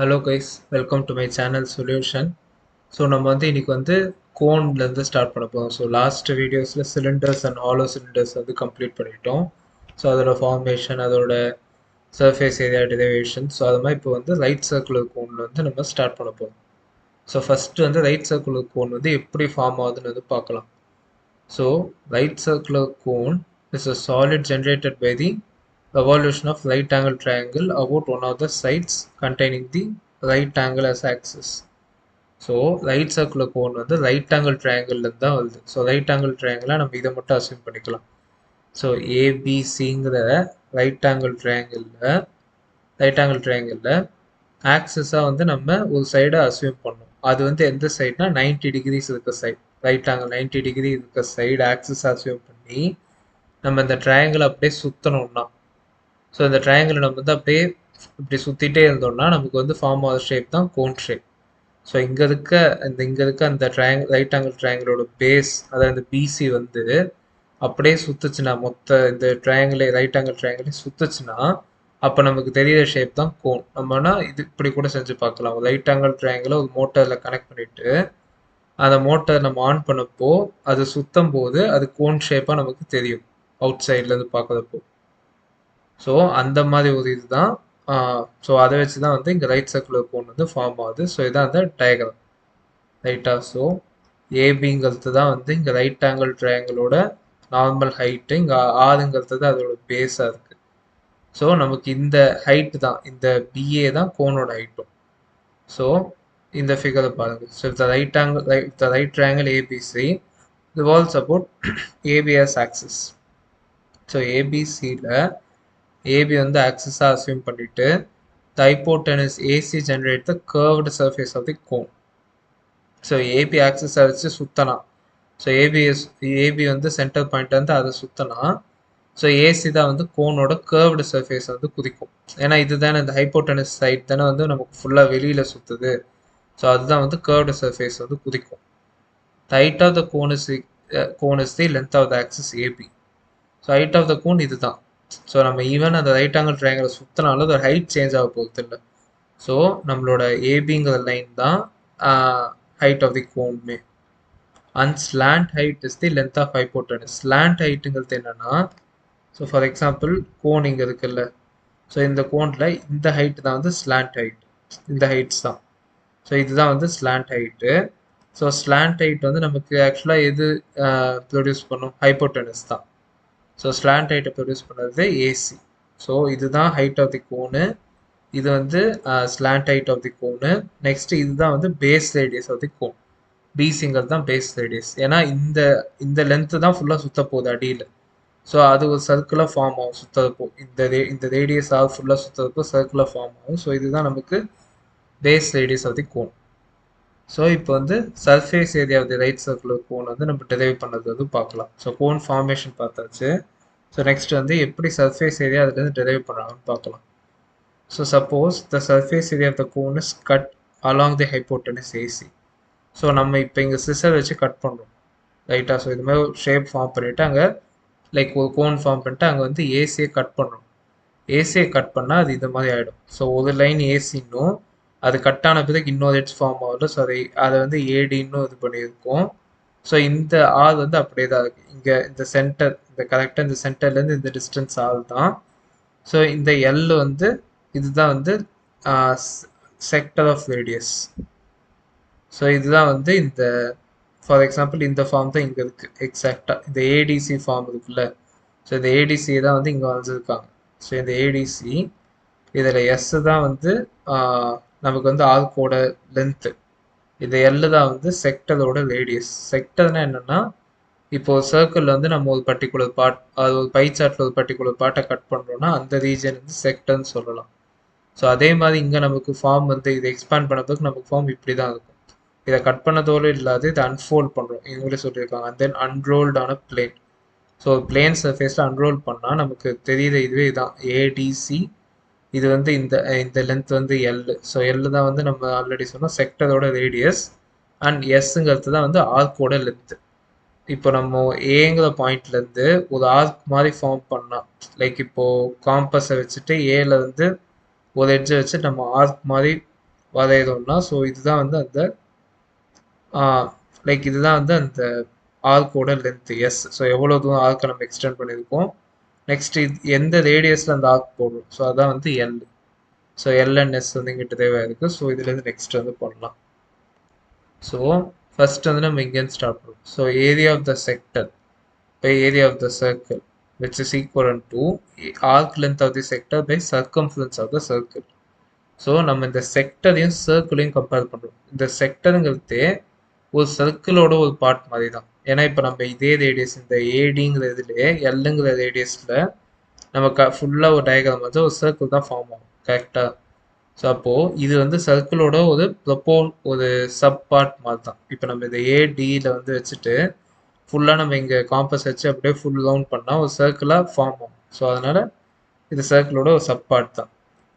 Hello guys, welcome to my channel Solution. So நம்ம வந்து இன்னைக்கு வந்து கோன்ல இருந்து ஸ்டார்ட் பண்ண போறோம். ஸோ லாஸ்ட் வீடியோஸ்ல சிலிண்டர்ஸ் அண்ட் ஹாலோ சிலிண்டர்ஸ் வந்து கம்ப்ளீட் பண்ணிட்டோம். ஸோ அதோட ஃபார்மேஷன், அதோட சர்ஃபேஸ் ஏரியா டெரிவேஷன், ஸோ அது மாதிரி இப்போ வந்து ரைட் சர்க்குலர் கோன்ல வந்து நம்ம ஸ்டார்ட் பண்ண போறோம். ஸோ ஃபர்ஸ்ட் வந்து ரைட் சர்க்குலர் கோன் வந்து எப்படி ஃபார்ம் ஆகுதுன்னு வந்து பார்க்கலாம். So right circular cone is a solid generated by the evolution of right angle triangle about one of the sides containing the right angle as axis. So right circular cone வந்து right angle ட்ரையாங்கிள்லேருந்து தான் வருது. So right angle ட்ரையாங்கிளாக நம்ம இதை மட்டும் assume பண்ணிக்கலாம். So ஏபிசிங்கிற right angle ட்ரையாங்கிளில் ஆக்சிஸாக வந்து நம்ம ஒரு சைடை அசியூம் பண்ணோம். அது வந்து எந்த சைட்னா 90 டிகிரிஸ் இருக்க சைட், ரைட் ஆங்கிள் 90 டிகிரி இருக்க சைடு ஆக்சிஸ் அசியூம் பண்ணி நம்ம இந்த ட்ரையாங்கிள் அப்படியே சுற்றணும்னா, ஸோ இந்த ட்ரையாங்கிளை நம்ம வந்து அப்படியே இப்படி சுற்றிட்டே இருந்தோம்னா நமக்கு வந்து ஃபார்ம் ஆகிற ஷேப் தான் கோன் ஷேப். ஸோ இங்கே இருக்க அந்த ரைட் ஆங்கிள் ட்ரையாங்கிளோட பேஸ், அதாவது இந்த பிசி வந்து அப்படியே சுற்றுச்சுன்னா, மொத்த இந்த ட்ரையாங்கிளே ரைட் ஆங்கிள் ட்ரையாங்கிளே சுற்றுச்சுன்னா அப்போ நமக்கு தெரியிற ஷேப் தான் கோன். நம்மனா இது இப்படி கூட செஞ்சு பார்க்கலாம். ரைட் ஆங்கிள் ட்ரையாங்கிளை ஒரு மோட்டரில் கனெக்ட் பண்ணிவிட்டு அந்த மோட்டர் நம்ம ஆன் பண்ணப்போ அது சுற்றும் போது அது கோன் ஷேப்பாக நமக்கு தெரியும் அவுட் சைட்லேருந்து பார்க்குறப்போ. ஸோ அந்த மாதிரி ஒரு இதுதான். ஸோ அதை வச்சு தான் வந்து இங்கே ரைட் சர்க்குலர் கோன் வந்து ஃபார்ம் ஆகுது. ஸோ இதான் அந்த டயக்ராம் ரைட்டா. ஸோ ஏபிங்கிறது தான் வந்து இங்கே ரைட் ஆங்கிள் ட்ரையாங்கிளோட நார்மல் ஹைட்டு, இங்கே ஆறுங்கிறது தான் அதோட பேஸாக இருக்குது. ஸோ நமக்கு இந்த ஹைட்டு தான், இந்த பிஏ தான் கோனோட ஹைட்டும். ஸோ இந்த ஃபிகரை பாருங்கள். So the right triangle ABC revolves about AB as axis. So ஏபிசியில் ஏபி வந்து ஆக்சிஸாக அசியூம் பண்ணிட்டு the hypotenuse AC generate the curved surface of the cone. So AB ஆக்சிஸை வச்சு சுத்தனா, ஸோ ஏபி வந்து சென்டர் பாயிண்ட் வந்து அதை சுத்தனா, ஸோ ஏசி தான் வந்து கோனோட கர்வ்டு சர்ஃபேஸ் வந்து குதிக்கும். ஏன்னா இதுதானே இந்த ஹைப்போட்டனஸ் சைட் தானே வந்து நமக்கு ஃபுல்லாக வெளியில் சுற்றுது. ஸோ அதுதான் வந்து கர்வ்டு சர்ஃபேஸ் வந்து குதிக்கும். The height of the cone is the length of the axis AB. So height of the cone இது தான். ஸோ நம்ம ஈவன் அந்த ரைட் ஆங்கிள் ட்ரையாங்கிளை சுற்றினாலும் அது ஹைட் சேஞ்ச் ஆக போகிறது இல்லை. ஸோ நம்மளோட ஏபிங்கிற லைன் தான் ஹைட் ஆஃப் தி கோன்மே. And slant height is the length of hypotenuse. Slant ஹைட்டுங்கிறது என்னன்னா, ஸோ ஃபார் எக்ஸாம்பிள் கோன் இங்கே இருக்குல்ல, ஸோ இந்த கோனில் இந்த ஹைட் தான் வந்து ஸ்லாண்ட் ஹைட், இந்த ஹைட்ஸ் தான். ஸோ இதுதான் வந்து slant height. So slant height வந்து நமக்கு ஆக்சுவலாக எது ப்ரொடியூஸ் பண்ணும்? ஹைப்போட்டனஸ் தான். ஸோ ஸ்லாண்ட் ஹைட்டை ப்ரொடியூஸ் பண்ணுறது ஏசி. ஸோ இதுதான் ஹைட் ஆஃப் தி கோனு, இது வந்து slant height of the cone. Next இதுதான் வந்து base radius of the cone. பிசிங்கிறது தான் பேஸ் ரேடியஸ். ஏன்னா இந்த லென்த்து தான் ஃபுல்லாக சுற்ற போகுது அடியில். ஸோ அது ஒரு சர்க்கிளாக ஃபார்ம் ஆகும் சுற்றுறப்போ. இந்த ரேடியஸாக ஃபுல்லாக சுற்றுறப்போ சர்க்கிளாக ஃபார்ம் ஆகும். ஸோ இதுதான் நமக்கு base radius of the cone. So இப்போ வந்து surface area of the right circular cone வந்து நம்ம டெரைவ் பண்ணது வந்து பார்க்கலாம். ஸோ கோன் ஃபார்மேஷன் பார்த்தாச்சு. ஸோ நெக்ஸ்ட் வந்து எப்படி சர்ஃபேஸ் ஏரியா அதுலேருந்து டெரைவ் பண்ணுறாங்கன்னு பார்க்கலாம். So suppose the surface area of the cone is cut along the hypotenuse AC. So நம்ம இப்போ இங்கே சிசர் வச்சு கட் பண்ணுறோம் ரைட்டாக. ஸோ இது மாதிரி ஷேப் ஃபார்ம் பண்ணிவிட்டு அங்கே லைக் ஒரு கோன் ஃபார்ம் பண்ணிட்டு அங்கே வந்து ஏசியை கட் பண்ணுறோம். ஏசியை கட் பண்ணால் அது இந்த மாதிரி ஆகிடும். ஸோ ஒரு லைன் ஏசின்னும் அது கட்டான பிறகு இன்னொரு எட்ஜ் ஃபார்ம் ஆகுது. ஸோ அதை வந்து ஏடின்னு இது பண்ணியிருக்கோம். ஸோ இந்த ஆர் வந்து அப்படியே தான் இருக்குது. இங்கே இந்த சென்டர், இந்த கரெக்டாக இந்த சென்டர்லேருந்து இந்த டிஸ்டன்ஸ் ஆர் தான். ஸோ இந்த எல் வந்து இதுதான் வந்து செக்டர் ஆஃப் ரேடியஸ். ஸோ இதுதான் வந்து இந்த ஃபார் எக்ஸாம்பிள் இந்த ஃபார்ம் தான் இங்கே இருக்குது எக்ஸாக்டாக. இந்த ஏடிசி ஃபார்ம் இருக்குல்ல, ஸோ இந்த ஏடிசி தான் வந்து இங்கே வரைஞ்சிருக்காங்க. ஸோ இந்த ஏடிசி இதில் எஸ் தான் வந்து நமக்கு வந்து ஆர்க்கோட லென்த்து, இந்த எல் தான் வந்து செக்டரோட ரேடியஸ். செக்டர்னா என்னென்னா, இப்போது சர்க்கிளில் வந்து நம்ம ஒரு பர்டிகுலர் பார்ட், அது ஒரு பை சார்ட்டில் ஒரு பர்டிகுலர் பார்ட்டை கட் பண்ணுறோன்னா அந்த ரீஜன் வந்து செக்டர்னு சொல்லலாம். ஸோ அதே மாதிரி இங்கே நமக்கு ஃபார்ம் வந்து இதை எக்ஸ்பேண்ட் பண்ணதுக்கு நமக்கு ஃபார்ம் இப்படி தான் இருக்கும். இதை கட் பண்ணதோடு இல்லாது இதை அன்ஃபோல்ட் பண்ணுறோம், இவங்களே சொல்லியிருக்காங்க. அண்ட் தென் அன்ரோல்டான பிளேன். ஸோ பிளேன் சர்ஃபேஸில் அன்ரோல் பண்ணால் நமக்கு தெரியுற இதுவே இதுதான் ஏடிசி. இது வந்து இந்த லென்த் வந்து எல். ஸோ எல் தான் வந்து நம்ம ஆல்ரெடி சொன்னோம் செக்டரோட ரேடியஸ். அண்ட் எஸ்ங்கிறது தான் வந்து ஆர்க்கோட லென்த்து. இப்போ நம்ம ஏங்கிற பாயிண்ட்லேருந்து ஒரு ஆர்க் மாதிரி ஃபார்ம் பண்ணால், லைக் இப்போது காம்பஸை வச்சுட்டு ஏல வந்து ஒரு எட்ஜை வச்சு நம்ம ஆர்க் மாதிரி வரையறோம்னா ஸோ இதுதான் வந்து அந்த லைக் இதுதான் வந்து அந்த ஆர்க்கோட லென்த் எஸ். ஸோ எவ்வளோ தூரம் ஆர்க்கை நம்ம எக்ஸ்டெண்ட் பண்ணியிருக்கோம், நெக்ஸ்ட் இது எந்த ரேடியஸில் அந்த ஆர்க் போடுறோம், ஸோ அதான் வந்து L. So L and S வந்து இங்கிட்ட தேவையாக இருக்குது. ஸோ இதுலேருந்து நெக்ஸ்ட் வந்து பண்ணலாம். ஸோ ஃபர்ஸ்ட் வந்து நம்ம இங்கேருந்து ஸ்டார்ட் பண்ணுவோம். So area of the sector by area of the circle which is equivalent to arc length of the sector by circumference of the circle. So நம்ம இந்த செக்டரையும் சர்க்கிளையும் கம்பேர் பண்ணுறோம். இந்த செக்டருங்கிறது ஒரு சர்க்கிளோட ஒரு பார்ட் மாதிரி தான். ஏன்னா இப்போ நம்ம இதே ரேடியஸ் இந்த ஏடிங்கிற இதுலேயே எல்லுங்கிற ரேடியஸில் நம்ம ஃபுல்லாக ஒரு டயக்ராம் வந்து ஒரு சர்க்கிள் தான் ஃபார்ம் ஆகும், கரெக்டாக? ஸோ அப்போது இது வந்து சர்க்கிளோட ஒரு சப் பார்ட் மாதிரி தான். இப்போ நம்ம இந்த ஏடியில் வந்து வச்சுட்டு ஃபுல்லாக நம்ம இங்கே காம்பஸ் வச்சு அப்படியே ஃபுல் ரவுண்ட் பண்ணால் ஒரு சர்க்கிளாக ஃபார்ம் ஆகும். ஸோ அதனால் இது சர்க்கிளோட ஒரு சப் பார்ட் தான்.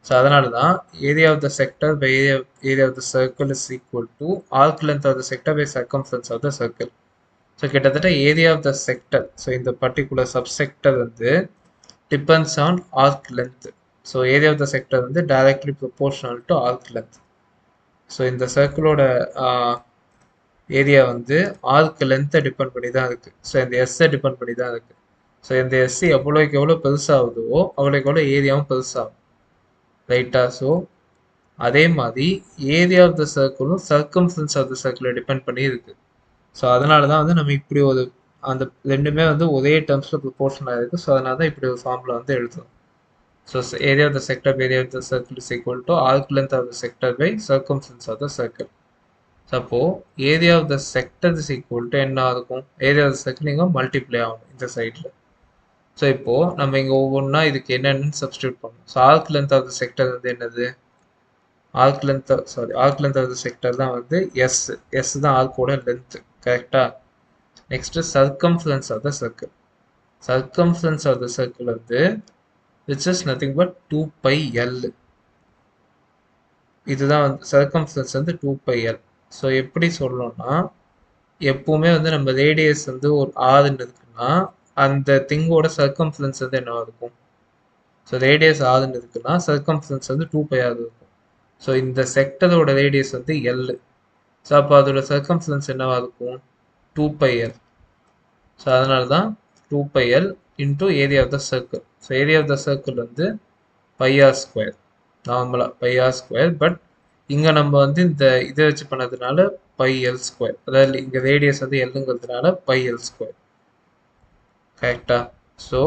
ஸோ அதனால தான் area of the sector by area of the circle is equal to arc length of the sector by circumference of the circle. So கிட்டத்தட்ட area of the sector, so இந்த particular subsector வந்து depends on arc length. So area of the sector வந்து directly proportional to arc length. So இந்த சர்க்கிளோட area வந்து arc லென்த்தை depend பண்ணி தான் இருக்குது. ஸோ இந்த எஸ்ஸை டிபெண்ட் பண்ணி தான் இருக்குது. ஸோ இந்த எஸ் எவ்வளோக்கு எவ்வளோ பெருசாகுதோ அவ்வளோக்கு எவ்வளோ ஏரியாவும் பெருசாகும், ரைட்டா? ஸோ அதே மாதிரி ஏரியா ஆஃப் த சர்க்கிளும் சர்க்கம்ஃபரன்ஸ் ஆஃப் த சர்க்கிளை டிபெண்ட் பண்ணி இருக்குது. ஸோ அதனால தான் வந்து நம்ம இப்படி ஒரு அந்த ரெண்டுமே வந்து ஒரே டேர்ம்ஸில் ப்ரொபோர்ஷனாக இருக்குது. ஸோ அதனால தான் இப்படி ஒரு ஃபார்முலா வந்து எழுதுறோம். So area of the sector area of the circle is equal to arc length of the sector by circumference of the circle. அப்போ area of the sector is equal to என்ன இருக்கும், area of the circle இங்கே multiply ஆகணும் இந்த சைடில். So இப்போது நம்ம இங்கே ஒவ்வொன்றா இதுக்கு என்னென்னு சப்ஸ்டியூட் பண்ணணும். So arc length of the sector வந்து என்னது, arc length of the sector தான் வந்து எஸ். எஸ் தான் ஆர்க்கோட லென்த்து, கரெக்டாக? Next circumference of the circle. Circumference of the circle வந்து which is nothing but 2πl. இதுதான் வந்து சர்க்கம்ஃபரன்ஸ் வந்து 2πl. ஸோ எப்படி சொல்லணும்னா, எப்பவுமே வந்து நம்ம ரேடியஸ் வந்து ஒரு ஆறுன்னு இருக்குன்னா அந்த திங்கோட சர்க்கம்ஃபரன்ஸ் வந்து என்னவா இருக்கும்? ஸோ ரேடியஸ் ஆறுன்னு இருக்குன்னா சர்க்கம்ஃபரன்ஸ் வந்து 2πr இருக்கும். ஸோ இந்த செக்டரோட ரேடியஸ் வந்து எல். ஸோ அப்போ அதோட சர்க்கம்ஃபரன்ஸ் என்னவா இருக்கும்? 2πl. ஸோ அதனால தான் 2πl into area of the circle. So area of the circle வந்து πr², நார்மலாக πr². பட் இங்கே நம்ம வந்து இந்த இதை வச்சு பண்ணதுனால πl², அதாவது இங்கே ரேடியஸ் வந்து எல்லுங்கிறதுனால πl², கரெக்டா? ஸோ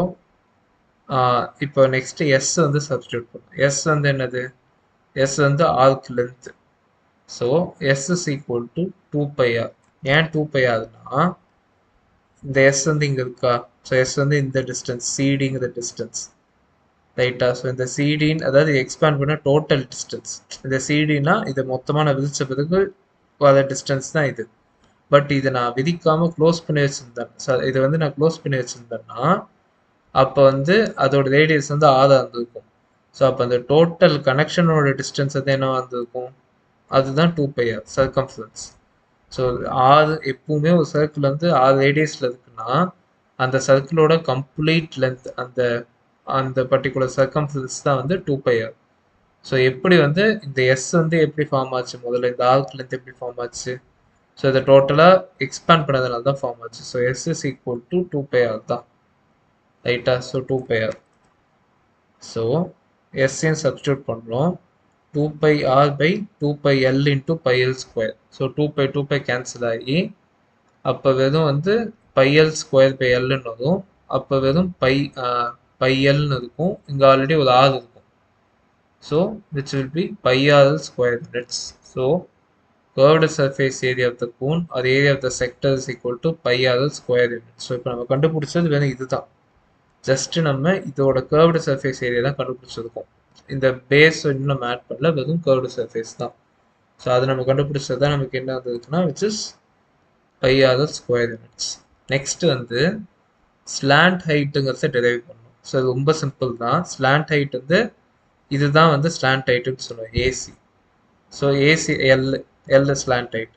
இப்போ நெக்ஸ்ட் எஸ் வந்து சப்ஸ்டியூட் பண்ணும். எஸ் வந்து என்னது, எஸ் வந்து arc length. So S is equal to 2πr. ஏன் 2πrனா இந்த எஸ் வந்து இங்கே இருக்கா? ஸோ எஸ் வந்து இந்த டிஸ்டன்ஸ் சிடிங்கிற டிஸ்டன்ஸ், ரைட்டா? ஸோ இந்த சிடின்னு அதாவது எக்ஸ்பேண்ட் பண்ண டோட்டல் டிஸ்டன்ஸ். இந்த சிடினா இதை மொத்தமாக நான் விதிச்ச பிறகு வர டிஸ்டன்ஸ் தான் இது. பட் இதை நான் விதிக்காமல் க்ளோஸ் பண்ணி வச்சுருந்தேன். ஸோ இதை வந்து நான் க்ளோஸ் பண்ணி வச்சுருந்தேன்னா அப்போ வந்து அதோட ரேடியஸ் வந்து ஆறாக இருந்திருக்கும். ஸோ அப்போ அந்த டோட்டல் கனெக்ஷனோட டிஸ்டன்ஸ் வந்து என்ன வந்திருக்கும், அதுதான் 2πr சர்க்கம்ஃபரன்ஸ். ஸோ ஆறு எப்பவுமே ஒரு சர்க்கிள் வந்து 6 ரேடியஸில் இருக்குன்னா அந்த சர்க்கிளோட கம்ப்ளீட் லென்த் அந்த அந்த பர்டிகுலர் சர்க்கம்ஃபரன்ஸ் தான் வந்து 2πr. ஸோ எப்படி வந்து இந்த எஸ் வந்து எப்படி ஃபார்ம் ஆச்சு, முதல்ல இந்த ஆர்க் லென்த் எப்படி ஃபார்ம் ஆச்சு? ஸோ இதை டோட்டலாக எக்ஸ்பேண்ட் பண்ணதுனால தான் ஃபார்ம் ஆச்சு. So S is equal to 2πr தான், ரைட்டா? So 2πr. ஸோ எஸ்ஸையும் சப்ஸ்டியூட் பண்ணுறோம். 2πr by 2πl into πl². So 2π cancel ஆகி அப்போ வெறும் வந்து πl² by lன்னு வரும். அப்போ வெறும் πlன்னு இருக்கும். இங்கே ஆல்ரெடி ஒரு r இருக்கும். So which will be πr² units. So curved surface area of the cone or area of the sector is equal to πr² units. So இப்போ நம்ம கண்டுபிடிச்சது வேணும் இதுதான். ஜஸ்ட்டு நம்ம இதோட கர்வ்டு சர்ஃபேஸ் ஏரியா தான் கண்டுபிடிச்சிருக்கோம். இந்த பேஸ் இன்னும் நம்ம ஆட் பண்ணல, வெறும் கர்வ்டு சர்ஃபேஸ் தான். ஸோ அது நம்ம கண்டுபிடிச்சது தான் நமக்கு என்ன வந்ததுக்குன்னா which is πr² units. Next வந்து ஸ்லாண்ட் ஹைட்டுங்கிறத டெரைவ் பண்ணணும். ஸோ அது ரொம்ப சிம்பிள் தான். ஸ்லாண்ட் ஹைட் வந்து இதுதான் வந்து ஸ்லாண்ட் ஹைட்டுன்னு சொல்லுவோம், AC. So AC L slant height.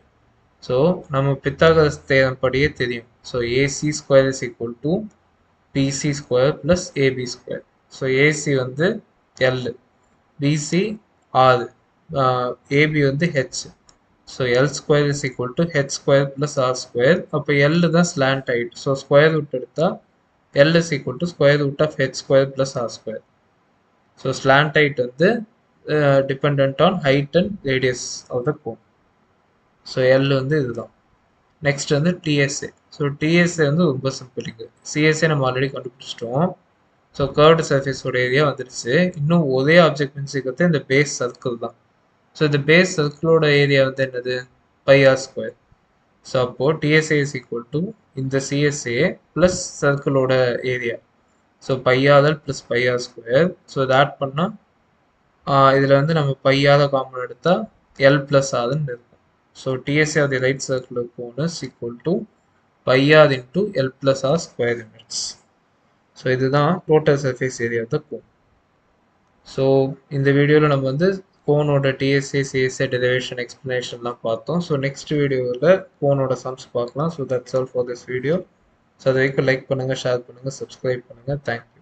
So நம்ம பித்தாகரஸ் தேரம் படியே தெரியும். So AC² is equal to BC² + AB². So AC வந்து L, BC 6, ஏபி வந்து H. So L square is equal to H square plus R square. அப்போ L தான் slant height. So square root எடுத்தால் L is equal to square root of H square plus R square. So slant height வந்து depend on height and radius of the cone. So L வந்து இதுதான். Next வந்து DSA. So DSA வந்து ரொம்ப simple. இங்கே CSA நம்ம already கண்டுபிடிச்சிட்டோம். So curved சர்ஃபேஸோட area வந்துடுச்சு. இன்னும் ஒரே ஆப்ஜெக்ட் மின்சிக்கிறது இந்த பேஸ் சர்க்கிள் தான். ஸோ இந்த பேஸ் சர்க்கிளோட ஏரியா வந்து என்னது? Pi R square. ஸோ அப்போது டிஎஸ்ஏ இஸ் ஈக்குவல் டு இந்த சிஎஸ்ஏ ப்ளஸ் சர்க்கிளோட ஏரியா. ஸோ பையாதல் ப்ளஸ் பைஆர் ஸ்கொயர். ஸோ இதை ஆட் பண்ணால் இதில் வந்து நம்ம பையாத காமன் எடுத்தால் எல் ப்ளஸ் ஆதுன்னு இருக்கும். So TSA of the right circular cone is equal to pi r into L plus R square units. So இதுதான் total surface area of the cone. So இந்த வீடியோவில் நம்ம வந்து கோனோட டிஎஸ்ஏ சிஎஸ்ஏ டெரிவேஷன் எக்ஸ்ப்ளனேஷன்லாம் பார்த்தோம். ஸோ நெக்ஸ்ட் வீடியோவில் கோனோட சம்ஸ் பார்க்கலாம். So that's all for this video. So அது வரைக்கும் லைக் பண்ணுங்கள், ஷேர் பண்ணுங்கள், சப்ஸ்கிரைப் பண்ணுங்கள். தேங்க்யூ.